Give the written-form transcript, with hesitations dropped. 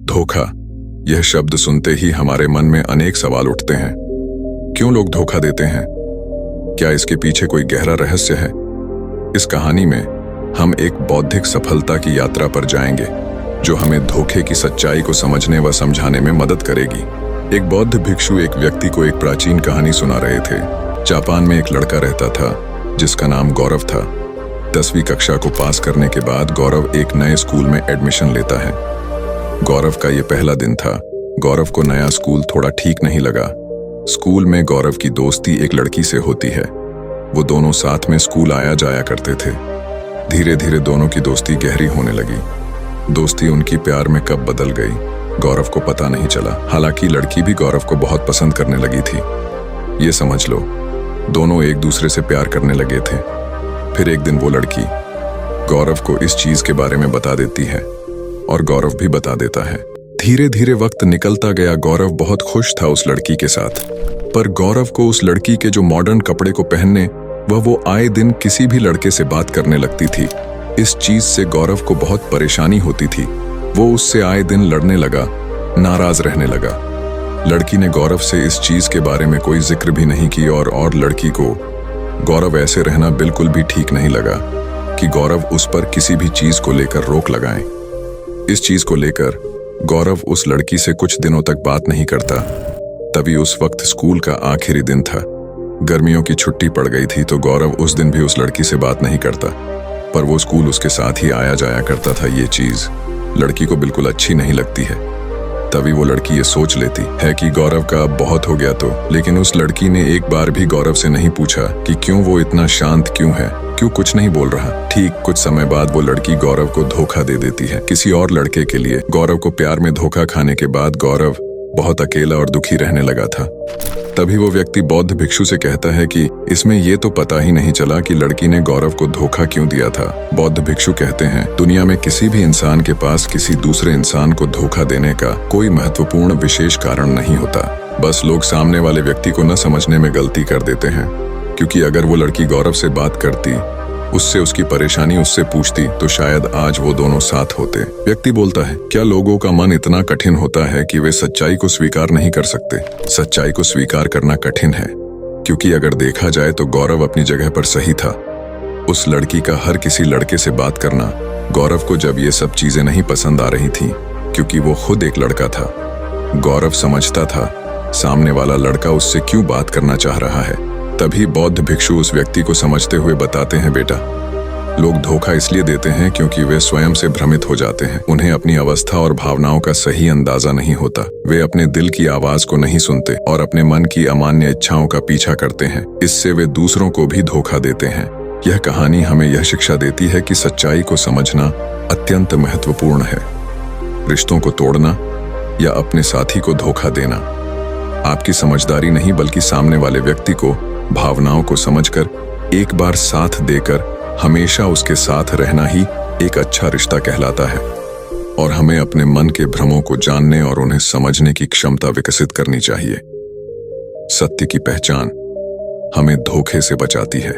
धोखा, यह शब्द सुनते ही हमारे मन में अनेक सवाल उठते हैं। क्यों लोग धोखा देते हैं? क्या इसके पीछे कोई गहरा रहस्य है? इस कहानी में हम एक बौद्धिक सफलता की यात्रा पर जाएंगे, जो हमें धोखे की सच्चाई को समझने व समझाने में मदद करेगी। एक बौद्ध भिक्षु एक व्यक्ति को एक प्राचीन कहानी सुना रहे थे। जापान में एक लड़का रहता था जिसका नाम गौरव था। 10वीं कक्षा को पास करने के बाद गौरव एक नए स्कूल में एडमिशन लेता है। गौरव का ये पहला दिन था। गौरव को नया स्कूल थोड़ा ठीक नहीं लगा। स्कूल में गौरव की दोस्ती एक लड़की से होती है। वो दोनों साथ में स्कूल आया जाया करते थे। धीरे धीरे दोनों की दोस्ती गहरी होने लगी। दोस्ती उनकी प्यार में कब बदल गई, गौरव को पता नहीं चला। हालांकि लड़की भी गौरव को बहुत पसंद करने लगी थी। ये समझ लो, दोनों एक दूसरे से प्यार करने लगे थे। फिर एक दिन वो लड़की गौरव को इस चीज के बारे में बता देती है और गौरव भी बता देता है। धीरे धीरे वक्त निकलता गया। गौरव बहुत खुश था उस लड़की के साथ, पर गौरव को उस लड़की के जो मॉडर्न कपड़े को पहनने वो आए दिन किसी भी लड़के से बात करने लगती थी। इस चीज से गौरव को बहुत परेशानी होती थी। वो उससे आए दिन लड़ने लगा, नाराज रहने लगा। लड़की ने गौरव से इस चीज के बारे में कोई जिक्र भी नहीं की और लड़की को गौरव ऐसे रहना बिल्कुल भी ठीक नहीं लगा कि गौरव उस पर किसी भी चीज को लेकर रोक लगाए। इस चीज को लेकर गौरव उस लड़की से कुछ दिनों तक बात नहीं करता। तभी उस वक्त स्कूल का आखिरी दिन था। गर्मियों की छुट्टी पड़ गई थी, तो गौरव उस दिन भी उस लड़की से बात नहीं करता, पर वो स्कूल उसके साथ ही आया जाया करता था। ये चीज लड़की को बिल्कुल अच्छी नहीं लगती है। तभी वो लड़की ये सोच लेती है कि गौरव का अब बहुत हो गया तो। लेकिन उस लड़की ने एक बार भी गौरव से नहीं पूछा कि क्यों वो इतना शांत क्यों है, क्यों कुछ नहीं बोल रहा। ठीक कुछ समय बाद वो लड़की गौरव को धोखा दे देती है किसी और लड़के के लिए। गौरव को प्यार में धोखा खाने के बाद गौरव बहुत अकेला और दुखी रहने लगा था। तभी वो व्यक्ति बौद्ध भिक्षु से कहता है कि इसमें ये तो पता ही नहीं चला कि लड़की ने गौरव को धोखा क्यों दिया था। बौद्ध भिक्षु कहते हैं, दुनिया में किसी भी इंसान के पास किसी दूसरे इंसान को धोखा देने का कोई महत्वपूर्ण विशेष कारण नहीं होता। बस लोग सामने वाले व्यक्ति को न समझने में गलती कर देते हैं। क्योंकि अगर वो लड़की गौरव से बात करती, उससे उसकी परेशानी उससे पूछती, तो शायद आज वो दोनों साथ होते। व्यक्ति बोलता है, क्या लोगों का मन इतना कठिन होता है कि वे सच्चाई को स्वीकार नहीं कर सकते? सच्चाई को स्वीकार करना कठिन है, क्योंकि अगर देखा जाए तो गौरव अपनी जगह पर सही था। उस लड़की का हर किसी लड़के से बात करना, गौरव को जब ये सब चीजें नहीं पसंद आ रही थी, क्योंकि वो खुद एक लड़का था। गौरव समझता था सामने वाला लड़का उससे क्यों बात करना चाह रहा है। तभी बौद्ध भिक्षु उस व्यक्ति को समझते हुए बताते हैं, बेटा, लोग धोखा इसलिए देते हैं क्योंकि वे स्वयं से भ्रमित हो जाते हैं। उन्हें अपनी अवस्था और भावनाओं का सही अंदाजा नहीं होता। वे अपने दिल की आवाज को नहीं सुनते और अपने मन की अमान्य इच्छाओं का पीछा करते हैं। इससे वे दूसरों को भी धोखा देते हैं। यह कहानी हमें यह शिक्षा देती है कि सच्चाई को समझना अत्यंत महत्वपूर्ण है। रिश्तों को तोड़ना या अपने साथी को धोखा देना आपकी समझदारी नहीं, बल्कि सामने वाले व्यक्ति को भावनाओं को समझकर एक बार साथ देकर हमेशा उसके साथ रहना ही एक अच्छा रिश्ता कहलाता है। और हमें अपने मन के भ्रमों को जानने और उन्हें समझने की क्षमता विकसित करनी चाहिए। सत्य की पहचान हमें धोखे से बचाती है।